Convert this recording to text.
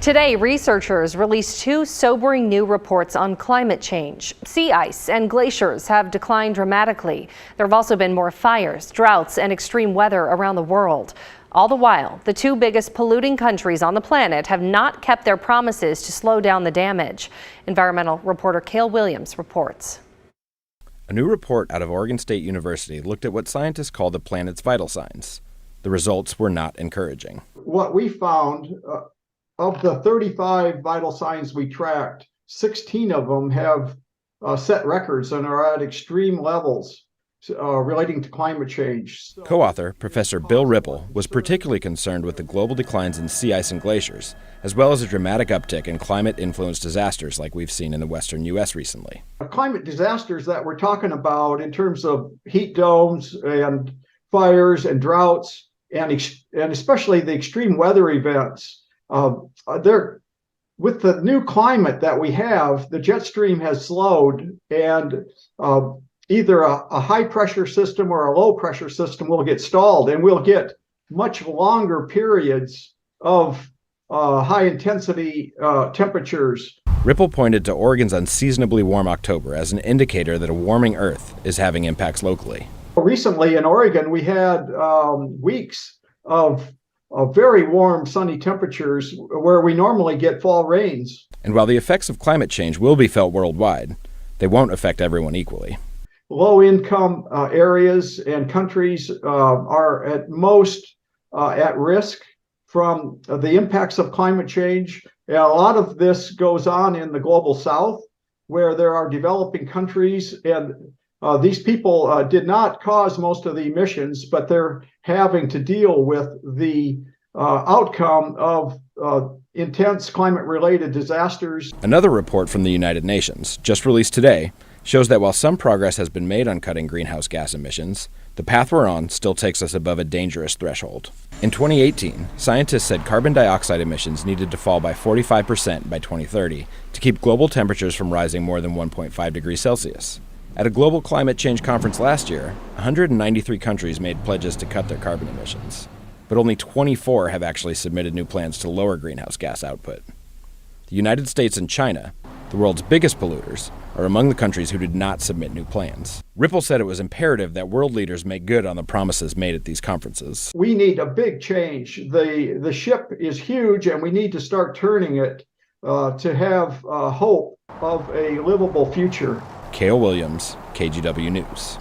Today, researchers released two sobering new reports on climate change. Sea ice and glaciers have declined dramatically. There have also been more fires, droughts, and extreme weather around the world. All the while, the two biggest polluting countries on the planet have not kept their promises to slow down the damage. Environmental reporter Cale Williams reports. A new report out of Oregon State University looked at what scientists call the planet's vital signs. The results were not encouraging. What we found, of the 35 vital signs we tracked, 16 of them have set records and are at extreme levels relating to climate change. Co-author Professor Bill Ripple was particularly concerned with the global declines in sea ice and glaciers, as well as a dramatic uptick in climate-influenced disasters like we've seen in the western U.S. recently. Climate disasters that we're talking about in terms of heat domes and fires and droughts and especially the extreme weather events, with the new climate that we have, the jet stream has slowed, and either a high pressure system or a low pressure system will get stalled, and we'll get much longer periods of high intensity temperatures. Ripple pointed to Oregon's unseasonably warm October as an indicator that a warming Earth is having impacts locally. Recently in Oregon, we had weeks of very warm, sunny temperatures where we normally get fall rains. And while the effects of climate change will be felt worldwide, they won't affect everyone equally. Low-income areas and countries are at most at risk from the impacts of climate change. And a lot of this goes on in the global south, where there are developing countries, and these people did not cause most of the emissions, but they're having to deal with the outcome of intense climate-related disasters. Another report from the United Nations, just released today, shows that while some progress has been made on cutting greenhouse gas emissions, the path we're on still takes us above a dangerous threshold. In 2018, scientists said carbon dioxide emissions needed to fall by 45% by 2030 to keep global temperatures from rising more than 1.5 degrees Celsius. At a global climate change conference last year, 193 countries made pledges to cut their carbon emissions, but only 24 have actually submitted new plans to lower greenhouse gas output. The United States and China, the world's biggest polluters, are among the countries who did not submit new plans. Ripple said it was imperative that world leaders make good on the promises made at these conferences. We need a big change. The ship is huge, and we need to start turning it to have hope of a livable future. Cale Williams, KGW News.